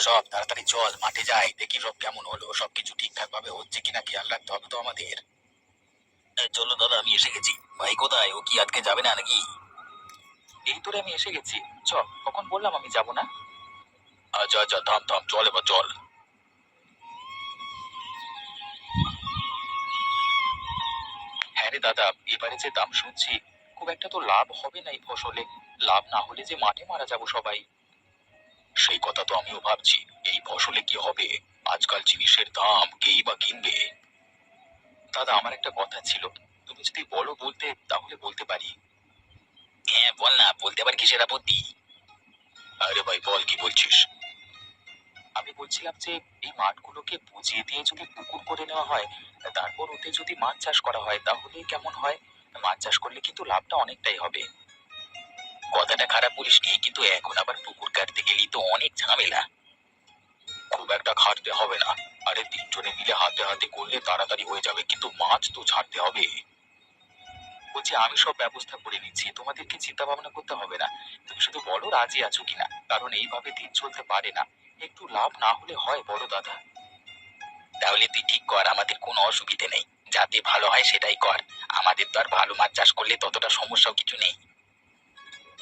সব তাড়াতাড়ি চল, মাঠে যাই, দেখি সব কেমন হলো, সবকিছু ঠিকঠাক ভাবে হচ্ছে কিনা খেয়াল রাখতে হবে তো আমাদের। চলো দাদা, আমি এসে গেছি। ভাই কোথায়? ও কি আজকে যাবে না নাকি? এই তোরে আমি এসে গেছি। চ, কখন বললাম আমি যাব না? আচ্ছা আচ্ছা, থাম থাম, চল এবার চল। হ্যাঁ রে দাদা, এবারে যে দাম শুনছি, খুব একটা তো লাভ হবে না এই ফসলে। লাভ না হলে যে মাঠে মারা যাব সবাই। সেই কথা তো আমিও ভাবছি, এই ফসলে কি হবে? আজকাল জিনিসের দাম কেই বা কিনবে। দাদা, আমার একটা কথা ছিল, তুমি যদি বলো বলতে তাহলে বলতে পারি। হ্যাঁ বল না, বলতে আবার কিসের আপত্তি? আরে ভাই বল, কি বলছিস? আমি বলছিলাম যে এই মাঠগুলোকে বুঝিয়ে দিয়ে যদি পুকুর করে নেওয়া হয়, তারপর ওতে যদি মাছ চাষ করা হয় তাহলে কেমন হয়? মাছ চাষ করলে কিন্তু লাভটা অনেকটাই হবে। কথাটা খারাপ বলিসনি, কিন্তু এখন আবার পুকুর কাটতে গেলেই তো অনেক ঝামেলা। খুব একটা খাটতে হবে না। আরে তিনজনে মিলে হাতে হাতে করলে তাড়াতাড়ি হয়ে যাবে, কিন্তু মাছ তো ছাড়তে হবে। বলছি আমি সব ব্যবস্থা করে নিচ্ছি, তোমাদেরকে চিন্তা ভাবনা করতে হবে না। তুমি শুধু বলো রাজি আছো কিনা, কারণ এইভাবে দিন চলতে পারে না। একটু লাভ না হলে হয় বড় দাদা? তাহলে তুই ঠিক কর, আমাদের কোনো অসুবিধে নেই। যাতে ভালো হয় সেটাই কর। আমাদের তো আর ভালো মাছ চাষ করলে ততটা সমস্যাও কিছু নেই।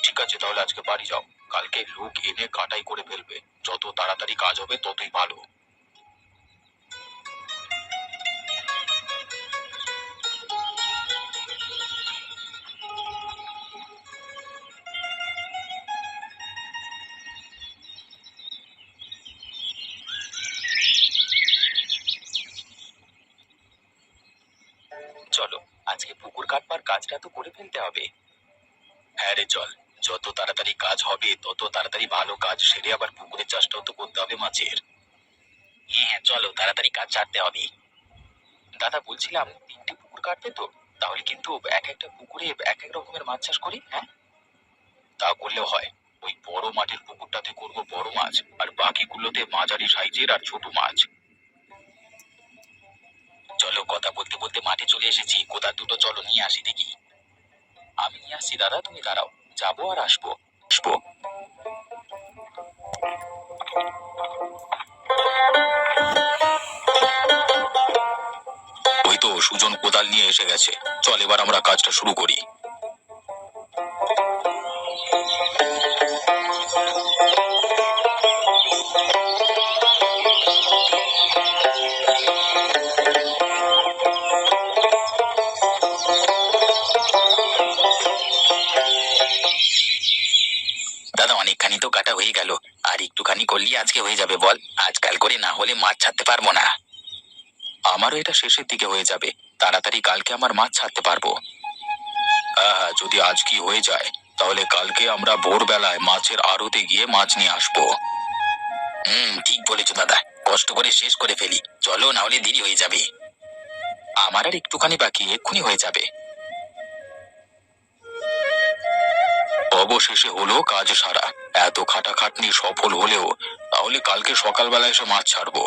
ঠিক আছে, তাহলে আজকে বাড়ি যাও। কালকে লোক এনে কাটাই করে ফেলবে। যত তাড়াতাড়ি কাজ হবে ততই ভালো। চলো, আজকে পুকুর কাটবার কাজটা তো করে ফেলতে হবে। হ্যাঁ রে চল, যত তাড়াতাড়ি কাজ হবে তত তাড়াতাড়ি ভালো কাজ সেরে আবার পুকুরের চাষটাও তো করতে হবে মাছের। হ্যাঁ হ্যাঁ, চলো তাড়াতাড়ি কাজ ছাড়তে হবে। দাদা বলছিলাম, তিনটে পুকুর কাটবে তো? তাহলে কিন্তু এক একটা পুকুরে এক এক রকমের মাছ চাষ করি, হ্যাঁ? তা করলেও হয়। ওই বড় মাঠের পুকুরটাতে করব বড় মাছ, আর বাকিগুলোতে মাঝারি সাইজের আর ছোট মাছ। চলো, কথা বলতে বলতে মাঠে চলে এসেছি, কোদাল দুটো চলো নিয়ে আসি দেখি। আমি নিয়ে আসছি দাদা, তুমি দাঁড়াও। যাবো আর আসবো। আসবো। ওই তো সুজন কোদাল নিয়ে এসে গেছে। চল এবার আমরা কাজটা শুরু করি। দাদা, অনেকখানি তো কাটা হয়ে গেল। আর একটুখানি করলেই আজকে হয়ে যাবে বল। আজকাল করে না হলে মাছ ছাড়তে পারবো না। আমারও এটা শেষের দিকে হয়ে যাবে। তাড়াতাড়ি কালকে আমার মাছ ছাড়তে পারবো। হ্যাঁ হ্যাঁ, যদি আজ কি হয়ে যায় তাহলে কালকে আমরা ভোরবেলায় মাছের আড়তে গিয়ে মাছ নিয়ে আসবো। ঠিক বলেছো দাদা। কষ্ট করে শেষ করে ফেলি চলো, না হলে দেরি হয়ে যাবে। আমার আর একটুখানি বাকি, এক্ষুনি হয়ে যাবে। অবশেষে হলো কাজ সারা। এত খাটাখাটনি সফল হলেও তাহলে কালকে সকালবেলা এসে মাছ ছাড়বো।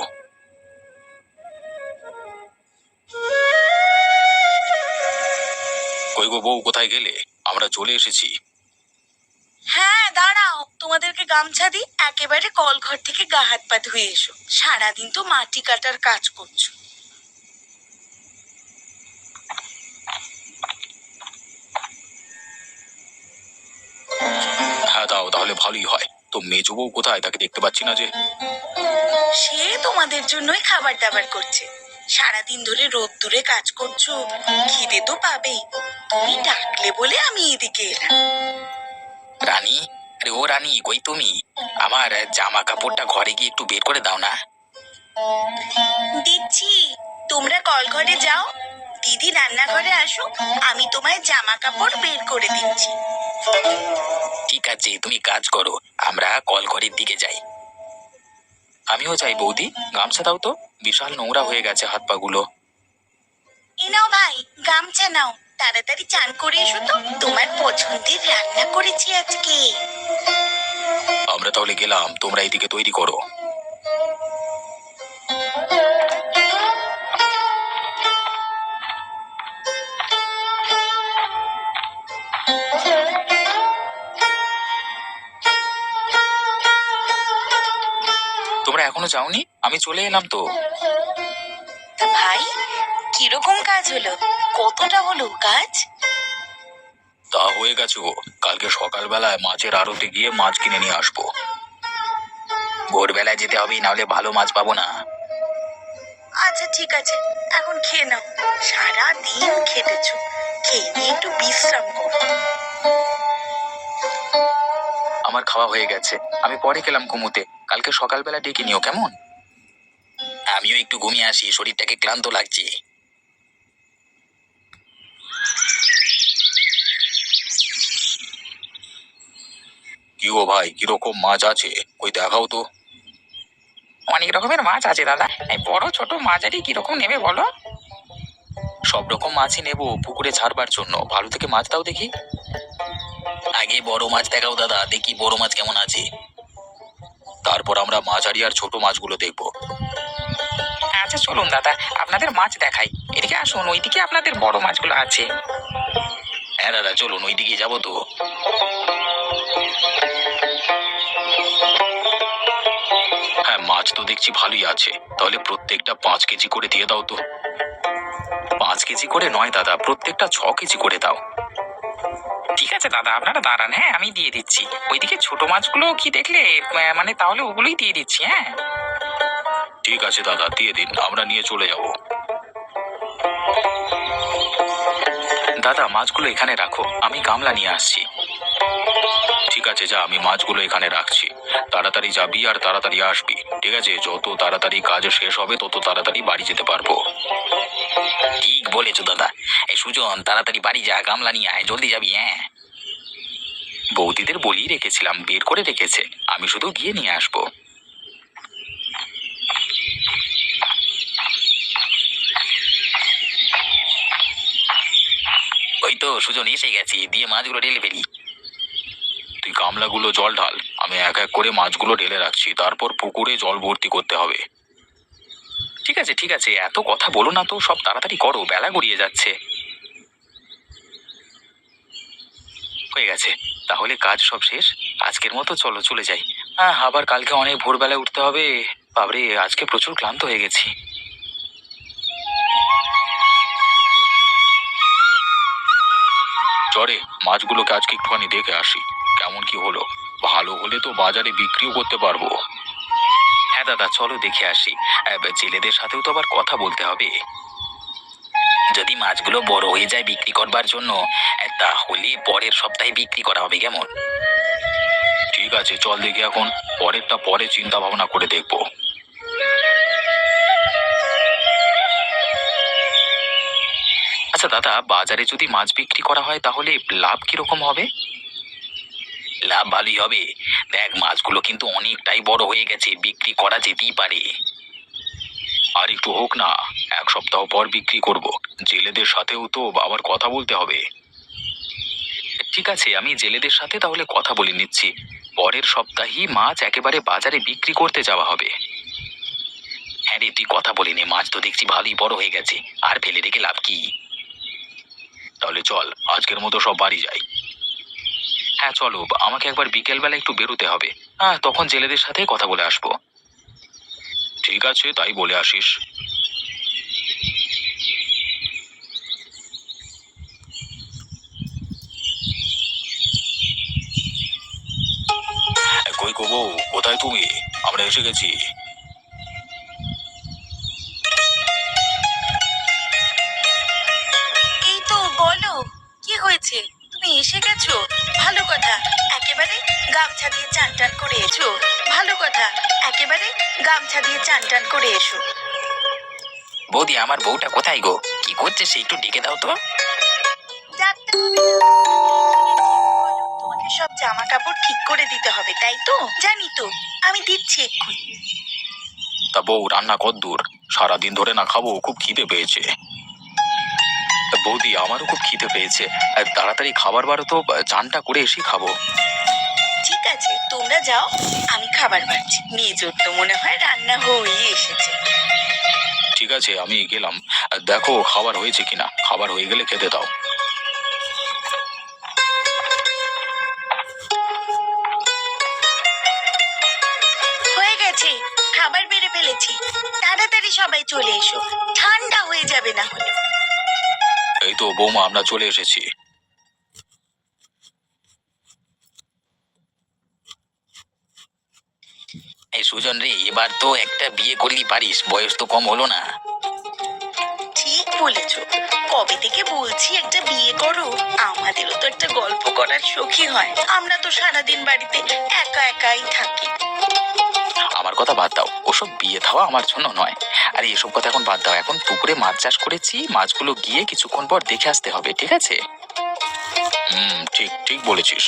কই গো বউ, কোথায় গেলে? আমরা চলে এসেছি। হ্যাঁ দাঁড়াও, তোমাদেরকে গামছা দিই, একেবারে কল ঘর থেকে গা হাত পা ধুয়ে এসো। সারাদিন তো মাটি কাটার কাজ করছো। হ্যাঁ দাও, তাহলে ভালোই হয়। তো মেজো বউ কোথায়? তাকে দেখতে পাচ্ছি না যে। সে তোমাদের জন্যই খাবার দাবার করছে। সারাদিন ধরে রোদ্দুরে কাজ করছো, খিদে তো পাবেই। তুমি ডাকলে বলে আমি এদিকে এলাম। রানী, আরে ও রানী, কই তুমি? আমার জামা কাপড়টা ঘরে গিয়ে একটু বের করে দাও না। দিচ্ছি, তোমরা কল ঘরে যাও, দিদি রান্নাঘরে আসো, আমি তোমায় জামা কাপড় বের করে দিচ্ছি। ঠিক আছে, তুমি কাজ করো, আমরা কল ঘরের দিকে যাই। আমিও যাই বৌদি, গামছা দাও তো, বিশাল নোংরা হয়ে গেছে হাত পা গুলো। এ নাও ভাই, গামছা নাও, তাড়াতাড়ি চান করে এসো তো, তোমার পছন্দের রান্না করেছি আজকে। আমরা তাহলে গেলাম, তোমরা এইদিকে তৈরি করো। এখনো যাওনি? আমি চলে এলাম তো। তা ভাই, কিরকম কাজ হলো? কতটা হলো কাজ? তা হয়ে গেছে গো। কালকে সকালবেলায় মাছের আড়তে গিয়ে মাছ কিনে নিয়ে আসবো। ভোরবেলায় যেতে হবে, নাহলে ভালো মাছ পাবো না। আচ্ছা ঠিক আছে, এখন খেয়ে নাও। সারা দিন খেটেছো, খেয়ে নিয়ে একটু বিশ্রাম করো। আমার খাওয়া হয়ে গেছে, আমি পরে গেলাম ঘুমোতে। কালকে সকালবেলা ডেকে নিও কেমন? আমিও একটু ঘুমিয়ে আসি, শরীরটাকে ক্লান্ত লাগছে। কি গো ভাই, কিরকম মাছ আছে? কই দেখাও তো। অনেক রকমের মাছ আছে দাদা, এই বড় ছোট মাঝারি কিরকম নেবে বলো? সব রকম মাছই নেবো পুকুরে ছাড়বার জন্য। ভালো থেকে মাছ দাও দেখি। আগে বড় মাছ দেখাও দাদা, দেখি বড় মাছ কেমন আছে। তারপর আমরা মাঝারি আর ছোট মাছগুলো দেখবো। আচ্ছা চলুন দাদা, আপনাদের মাছ দেখাই। এদিকে আসুন, ওইদিকে আপনাদের বড় মাছগুলো আছে। হ্যাঁ দাদা, চলুন ওইদিকে যাবো তো। হ্যাঁ, মাছ তো দেখছি ভালোই আছে। তাহলে প্রত্যেকটা 5 কেজি করে দিয়ে দাও তো। 5 কেজি করে নয় দাদা, প্রত্যেকটা 6 কেজি করে দাও। ঠিক আছে দাদা, আপনারা দাঁড়ান, হ্যাঁ আমি দিয়ে দিচ্ছি। ওইদিকে ছোট মাছগুলো কি দেখলে? মানে তাহলে ওগুলোই দিয়ে দিচ্ছি, হ্যাঁ। ঠিক আছে দাদা, দিয়ে দিন, আমরা নিয়ে চলে যাব। দাদা, মাছগুলো এখানে রাখো, আমি গামলা নিয়ে আসছি। ঠিক আছে, যা, আমি মাছগুলো এখানে রাখছি। তাড়াতাড়ি যাবি আর তাড়াতাড়ি আসবি, ঠিক আছে? যত তাড়াতাড়ি কাজ শেষ হবে তত তাড়াতাড়ি বাড়ি যেতে পারবো। ঠিক বলেছো দাদা। এই সুজন, তাড়াতাড়ি বাড়ি যা, গামলা নিয়ে আয়, জলদি যাবি, হ্যাঁ। বৌদিদের বলিয়ে রেখেছিলাম, বের করে রেখেছে, আমি শুধু গিয়ে নিয়ে আসবো। ওই তো সুজন, এসে গেছি, দিয়ে মাছগুলো ঢেলে ফেলি। তুই গামলাগুলো জল ঢাল, আমি এক এক করে মাছগুলো ঢেলে রাখছি, তারপর পুকুরে জল ভর্তি করতে হবে। ঠিক আছে ঠিক আছে, এত কথা বলো না তো, সব তাড়াতাড়ি করো, বেলা গড়িয়ে যাচ্ছে। হয়ে গেছে, তাহলে কাজ সব শেষ। আজকের মতো চলো চলে যাই। হ্যাঁ, আবার কালকে অনেক ভোরবেলায় উঠতে হবে। বাবরে, আজকে প্রচুর ক্লান্ত হয়ে গেছি। চরে, মাছগুলোকে আজকে একটুখানি দেখে আসি কেমন কি হলো। ভালো হলে তো বাজারে বিক্রিও করতে পারবো। হ্যাঁ দাদা, চলো দেখে আসি। জেলেদের সাথেও তো আবার কথা বলতে হবে। যদি মাছগুলো বড় হয়ে যায় বিক্রি করবার জন্য, তাহলে পরের সপ্তাহে বিক্রি করা হবে, কেমন? ঠিক আছে, চল দেখি এখন। পরেরটা পরে চিন্তা ভাবনা করে দেখবো। আচ্ছা দাদা, বাজারে যদি মাছ বিক্রি করা হয় তাহলে লাভ কিরকম হবে? লাভ ভালোই হবে। দেখ, মাছগুলো কিন্তু অনেকটাই বড় হয়ে গেছে, বিক্রি করা যেতেই পারে। আর একটু হোক না, 1 সপ্তাহ পর বিক্রি করব। জেলেদের সাথেও তো আবার কথা বলতে হবে। ঠিক আছে, আমি জেলেদের সাথে তাহলে কথা বলে নিচ্ছি। পরের সপ্তাহেই মাছ একেবারে বাজারে বিক্রি করতে যাওয়া হবে। হ্যাঁ রে, তুই কথা বলে নে, মাছ তো দেখছি ভালোই বড় হয়ে গেছে, আর ফেলে রেখে লাভ কি? তাহলে চল, আজকের মতো সব বাড়ি যাই। হ্যাঁ চলো, আমাকে একবার বিকেলবেলা একটু বেরোতে হবে। হ্যাঁ, তখন জেলেদের সাথে কথা বলে আসবো। ঠিক আছে, তাই বলে আসিস। কই গো বউ, কোথায় তুমি? আমরা এসে গেছি। এই তো, বলো কি হয়েছে? তুমি এসে গেছো, ভালো কথা। একেবারে গামছা দিয়ে চান টান করে এসো। ভালো কথা, একেবারে গামছা দিয়ে চান টান করে এসো। বৌদি, আমার বউটা কোথায় গো? কি করছে সে? একটু ডেকে দাও তো। ডাকতে হবে না। তোমাকে সব জামা কাপড় ঠিক করে দিতে হবে, তাই তো? জানি তো, আমি দিচ্ছি এক্ষুনি। তা বউ, রান্না কদ্দূর? সারাদিন ধরে না খাবো, খুব খিদে পেয়েছে। বৌদি, আমারও খুব খিদে পেয়েছে। তাড়াতাড়ি খাবার বারো তো, চানটা করে এসে খাবো। ঠিক আছে, তোমরা যাও, আমি খাবার বাড়ছি। মেজোর তো মনে হয় রান্না হয়েই এসেছে। ঠিক আছে, আমি গেলাম। দেখো খাবার হয়েছে কিনা, খাবার হয়ে গেলে খেতে দাও। হয়ে গেছে, খাবার তাড়াতাড়ি সবাই চলে এসো, ঠান্ডা হয়ে যাবে না হলে। এই তো বৌমা, আমরা চলে এসেছি। এই সুজন রে, এবার তো একটা বিয়ে করলি পারিস, বয়স তো কম হলো না। ঠিক বলেছো, কবে থেকে বলছি একটা বিয়ে করো। আমাদেরও তো একটা গল্প করার শখই হয়, আমরা তো সারাদিন বাড়িতে একা একাই থাকি। আমার কথা বাদ দাও, ওসব বিয়ে থাওয়া আমার জন্য নয়। আরে এসব কথা এখন বাদ দাও, এখন পুকুরে মাছ চাষ করেছি, মাছগুলো গিয়ে কিছুক্ষণ পর দেখে আসতে হবে, ঠিক আছে? ঠিক ঠিক বলেছিস।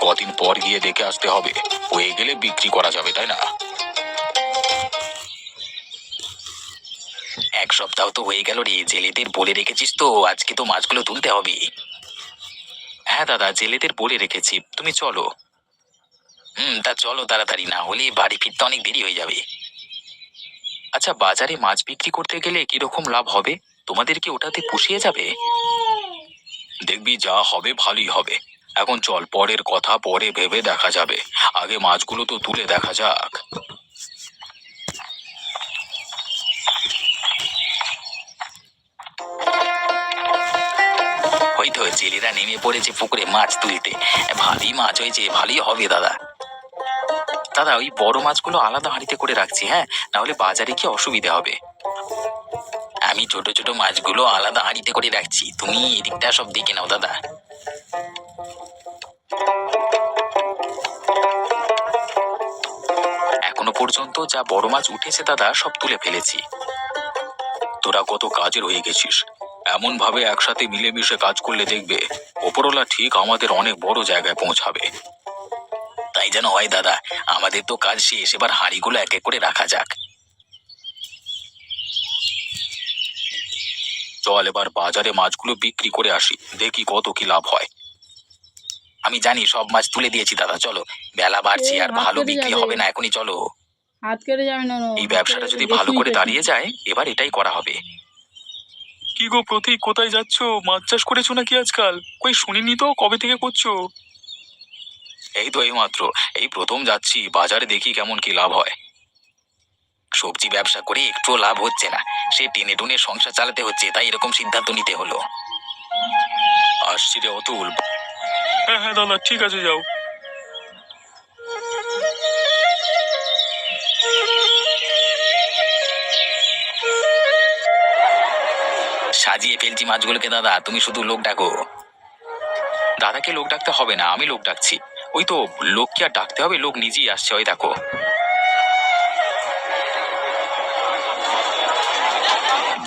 কদিন পর গিয়ে দেখে আসতে হবে, হয়ে গেলে বিক্রি করা যাবে, তাই না? এক সপ্তাহ তো হয়ে গেল রে, জেলেদের বলে রেখেছিস তো, আজকে তো মাছগুলো তুলতে হবে। হ্যাঁ দাদা, জেলেদের বলে রেখেছি, তুমি চলো। তা চলো তাড়াতাড়ি, না হলে বাড়ি ফিরতে অনেক দেরি হয়ে যাবে। আচ্ছা, বাজারে মাছ বিক্রি করতে গেলে কিরকম লাভ হবে? তোমাদের কি ওটাতে পুষিয়ে যাবে? দেখবি যা হবে ভালোই হবে। এখন চল, পরের কথা পরে ভেবে দেখা যাবে, আগে মাছগুলো তো তুলে দেখা যাক। হয়তো জেলেরা নেমে পড়েছে পুকুরে মাছ তুলতে। ভালোই মাছ হয়েছে, ভালোই হবে দাদা। দাদা, ওই বড় মাছগুলো আলাদা হাঁড়িতে করে রাখছি, হ্যাঁ, না হলে বাজারে কি অসুবিধা হবে। আমি ছোট ছোট মাছগুলো আলাদা হাঁড়িতে করে রাখছি, তুমি এদিকটা সব দেখে নাও দাদা। এখনো পর্যন্ত যা বড় মাছ উঠেছে দাদা, সব তুলে ফেলেছি। তোরা কত কাজের হয়ে গেছিস, এমন ভাবে একসাথে মিলেমিশে কাজ করলে দেখবে ওপরওয়ালা ঠিক আমাদের অনেক বড় জায়গায় পৌঁছাবে। তাই যেন হয় দাদা, আমাদের তো কাজ শেষ, এবার হাঁড়িগুলো এক এক করে রাখা যাক। চল এবার বাজারে মাছগুলো বিক্রি করে আসি, দেখি কত কি লাভ হয়। আমি জানি, সব মাছ তুলে দিয়েছি দাদা, চলো, বেলা বাড়ছে আর হাত ভালো কেটে বিক্রি যাবে। হবে না, এখনই চলো। হাত কেটে যাবে না। এই ব্যবসাটা যদি ভালো করে দাঁড়িয়ে যায়, এবার এটাই করা হবে। কি গো প্রতীক, কোথায় যাচ্ছ? মাছ চাষ করেছো নাকি আজকাল? কই শুনিনি তো, কবে থেকে করছো? এই তো এইমাত্র, এই প্রথম যাচ্ছি, বাজারে দেখি কেমন কি লাভ হয়। সবজি ব্যবসা করে একটুও লাভ হচ্ছে না, সে টেনে টুনে সংসার চালাতে হচ্ছে, তাই এরকম সিদ্ধান্ত নিতে হলো। আসছি রে অতুল। হ্যাঁ হ্যাঁ দাদা, ঠিক আছে, যাও। সাজিয়ে ফেলছি মাছগুলোকে দাদা, তুমি শুধু লোক ডাকো। দাদাকে লোক ডাকতে হবে না, আমি লোক ডাকছি। ওই তো, লোক কি আর ডাকতে হবে, লোক নিজেই আসছে, ওই দেখো।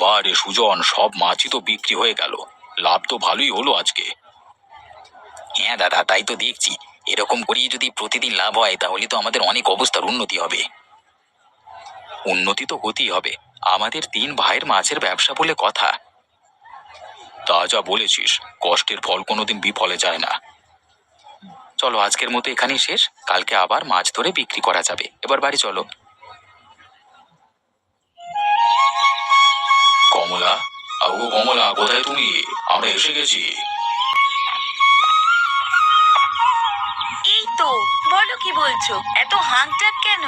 বারে সুজন, সব মাছই তো বিক্রি হয়ে গেল, লাভ তো ভালোই হলো আজকে। হ্যাঁ দাদা, তাই তো দেখছি, এরকম করেই যদি প্রতিদিন লাভ হয় তাহলে তো আমাদের অনেক অবস্থার উন্নতি হবে। উন্নতি তো হতেই হবে, আমাদের 3 ভাইয়ের মাছের ব্যবসা বলে কথা। তা যা বলেছিস, কষ্টের ফল কোনোদিন বিফলে যায় না। চলো, আজকের মতো এখানেই শেষ, কালকে আবার মাছ ধরে বিক্রি করা যাবে, এবার বাড়ি চলো। কমলা, আগো কমলা, কোথায় তুমি? আমরা এসে গেছি। এই তো, বলো কি বলছো, এত হাঁকডাক কেন?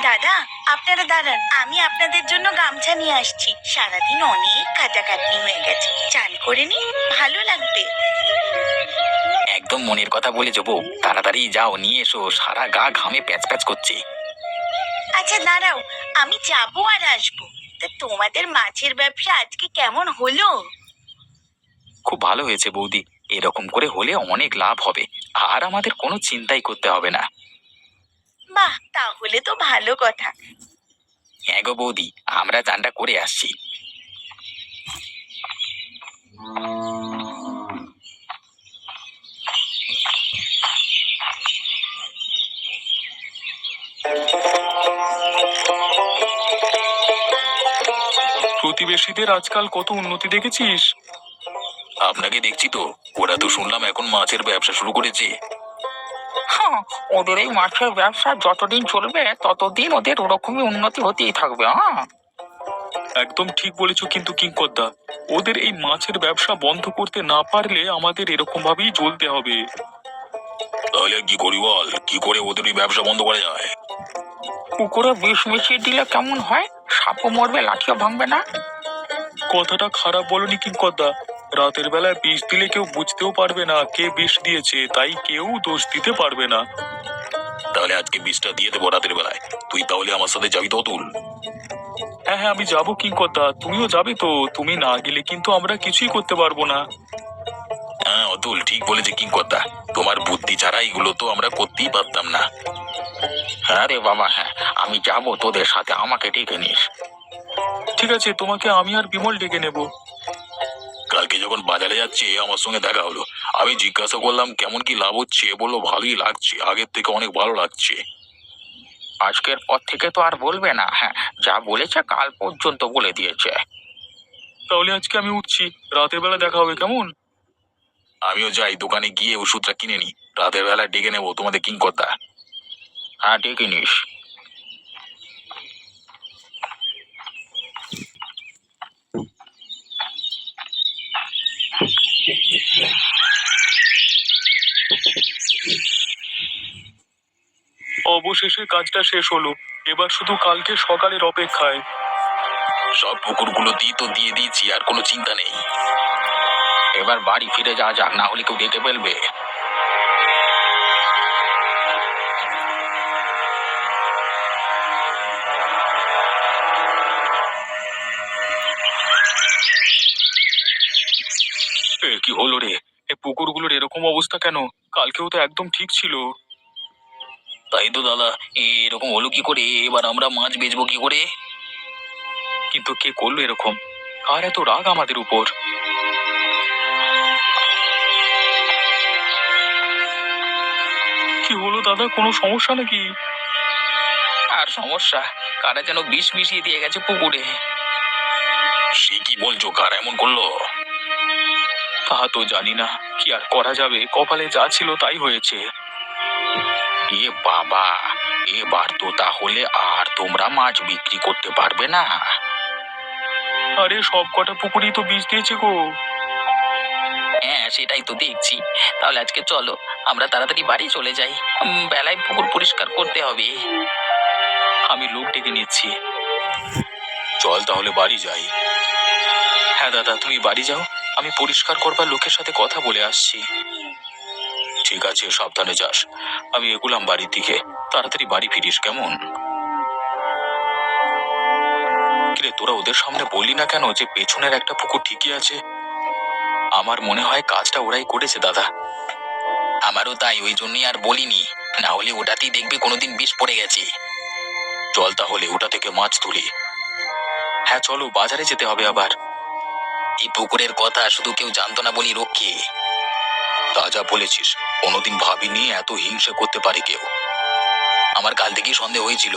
দাদা, আপনারা দাঁড়ান, আমি আপনাদের জন্য গামছা নিয়ে আসছি। সারাদিন অনেক কাটাকাটনি হয়ে গেছে, চান করে নি, ভালো লাগবে। একদম মনের কথা বলেছো বউ, তাড়াতাড়ি যাও, নিয়ে এসো, সারা গা ঘামে প্যাচ প্যাচ করছে। আচ্ছা দাঁড়াও, আমি যাবো আর আসবো। তা তোমাদের মাছের ব্যবসা আজকে কেমন হলো? খুব ভালো হয়েছে বৌদি, এরকম করে হলে অনেক লাভ হবে, আর আমাদের কোনো চিন্তাই করতে হবে না। বাহ, তাহলে তো ভালো কথা। হ্যাঁ গো বৌদি, আমরা চানটা করে আসছি। প্রতিবেশীদের আজকাল কত উন্নতি দেখেছিস? আপনাকে দেখছি তো, ওরা তো শুনলাম এখন মাছের ব্যবসা শুরু করেছে। হ্যাঁ, ওদের এই মাছের ব্যবসা যতদিন চলবে ততদিন ওদের ওরকমই উন্নতি হতেই থাকবে। হ্যাঁ, একদম ঠিক বলেছো, কিন্তু কিংকর্দা, ওদের এই মাছের ব্যবসা বন্ধ করতে না পারলে আমাদের এরকম ভাবেই চলতে হবে। তাহলে কি করি বল, কি করে ওদের এই ব্যবসা বন্ধ করা যায়? পুকুরে বিষ মিশিয়ে দিলে কেমন হয়? সাপও মরবে, লাঠিও ভাঙবে না। কথাটা খারাপ বলনি কিঙ্করদা। রাতের বেলায় বিষ দিলে কেউ বুঝতেও পারবে না কে বিষ দিয়েছে, তাই কেউ দোষ দিতে পারবে না। তাহলে আজকে বিষটা দিয়ে দেবো রাতের বেলায়। তুই তাহলে আমার সাথে যাবি তো অতুল? হ্যাঁ হ্যাঁ, আমি যাবো কিঙ্করদা, তুমিও যাবে তো? তুমি না গেলে কিন্তু আমরা কিছুই করতে পারবো না। হ্যাঁ অতুল ঠিক বলেছে কিঙ্করদা, তোমার বুদ্ধি ছাড়া এগুলো তো আমরা করতেই পারতাম না। হ্যাঁ রে বাবা, হ্যাঁ, আমি যাবো তোদের সাথে, আমাকে ডেকে নিস। ঠিক আছে, তোমাকে আমি আর বিমল ডেকে নেব। কালকে যখন বাজারে যাচ্ছে আমার সঙ্গে দেখা হলো, আমি জিজ্ঞাসা করলাম কেমন কি লাভ হচ্ছে, বললো ভালোই লাগছে, আগের থেকে অনেক ভালো লাগছে। আজকের পর থেকে তো আর বলবে না। হ্যাঁ, যা বলেছে কাল পর্যন্ত বলে দিয়েছে। তাহলে আজকে আমি উঠছি, রাতের বেলা দেখা হবে কেমন? আমিও যাই, দোকানে গিয়ে ওষুধটা কিনে নি, রাতের বেলা ডেকে নেবো তোমাদের কিঙ্করদা। হ্যাঁ, ডেকে নিস। অবশেষে কাজটা শেষ হলো, এবার শুধু কালকে সকালের অপেক্ষায়। সব পুকুরগুলো দিয়ে দিয়েছি, আর কোনো চিন্তা নেই। এবার বাড়ি ফিরে যাওয়া যাক, না হলে কেউ ডেকে ফেলবে। কি হলো রে, এই পুকুরগুলোর এরকম অবস্থা কেন? কালকেও তো একদম ঠিক ছিল। তাই তো দাদা, এরকম হলো কি করে? এবার আমরা মাছ বেচবো কি করে? কিন্তু কে করলো এরকম? কার এত রাগ আমাদের উপর? কি হলো দাদা, কোনো সমস্যা নাকি? আর সমস্যা, কারা যেন বিষ মিশিয়ে দিয়ে গেছে পুকুরে। সে কি বলছো, কার এমন করলো? তা তো জানি না, কি আর করা যাবে, কপালে যা ছিল তাই হয়েছে। এ বাবা, এবার তো তাহলে আর তোমরা মাছ বিক্রি করতে পারবে না। আরে সব কটা পুকুরই তো বীজ দিয়েছে গো। হ্যাঁ, সেটাই তো দেখছি। তাহলে আজকে চলো, আমরা তাড়াতাড়ি বাড়ি চলে যাই। বেলায় পুকুর পরিষ্কার করতে হবে। আমি লোক ডেকে নিচ্ছি, চল তাহলে বাড়ি যাই। হ্যাঁ দাদা, তুমি বাড়ি যাও, আমি পরিষ্কার করবার লোকের সাথে কথা বলে আসছি। ঠিক আছে, সাবধানে যাস। আমি এগুলাম বাড়ির দিকে, তাড়াতাড়ি বাড়ি ফিরিস কেমন? কিরে, তোরা ওদের সামনে বললি না কেন যে পেছনের একটা পুকুর ঠিকই আছে? আমার মনে হয় কাজটা ওরাই করেছে দাদা। আমারও তাই, ওই জন্যই আর বলিনি, না হলে ওটাতেই দেখবে কোনোদিন বিষ পড়ে গেছে। চল তাহলে ওটা থেকে মাছ তুলি। হ্যাঁ চলো, বাজারে যেতে হবে আবার। এই পুকুরের কথা শুধু কেউ জানতো না বলি রক্ষে। তা যা বলেছিস, কোনোদিন ভাবিনি এত হিংসে করতে পারে কেউ। আমার কাল থেকেই সন্দেহ হয়েছিল।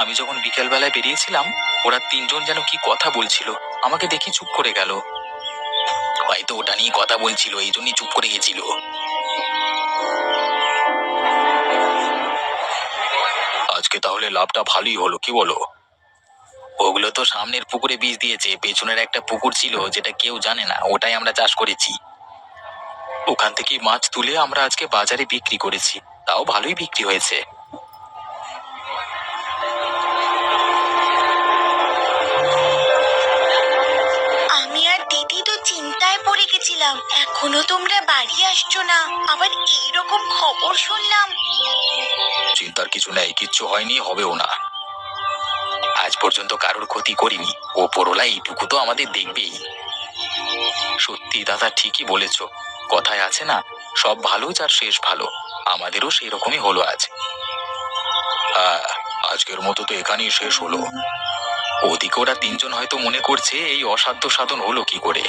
আমি যখন বিকেল বেলায় বেরিয়েছিলাম, ওরা তিনজন যেন কি কথা বলছিল, আমাকে দেখি চুপ করে গেল। হয়তো ওটা নিয়ে কথা বলছিল, এই জন্যই চুপ করে গেছিল। আজকে তাহলে লাভটা ভালোই হলো, কি বলো? ওগুলো তো সামনের পুকুরে বীজ দিয়েছে, পেছনের একটা পুকুর ছিল যেটা কেউ জানে না, ওটাই আমরা চাষ করেছি। ওখান থেকেই মাছ তুলে আমরা আজকে বাজারে বিক্রি করেছি, তাও ভালোই বিক্রি হয়েছে। আমি আর দিদি তো চিন্তায় পড়ে গেছিলাম, এখনো তোমরা বাড়ি আসছো না, আবার এইরকম খবর শুনলাম। চিন্তার কিছু নেই, কিচ্ছু হয়নি, হবেও না। আজ পর্যন্ত কারোর ক্ষতি করিনি, ওপরওয়ালা এইটুকু তো আমাদের দেখবেই। সত্যি দাদা, ঠিকই বলেছ। কথায় আছে না, সব ভালো যার শেষ ভালো। আমাদেরও সেই রকমই হলো আজ। হ্যাঁ, আজকের মতো তো এখানেই শেষ হলো। ওদিকে ওরা তিনজন হয়তো মনে করছে এই অসাধ্য সাধন হলো কি করে।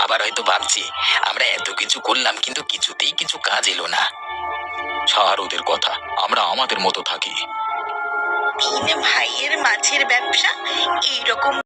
আবার হয়তো ভাবছি আমরা এত কিছু করলাম কিন্তু কিছুতেই কিছু কাজ এলো না। ছাড় ওদের কথা, আমরা আমাদের মতো থাকি। তিন ভাইয়ের মাছের ব্যবসা এইরকম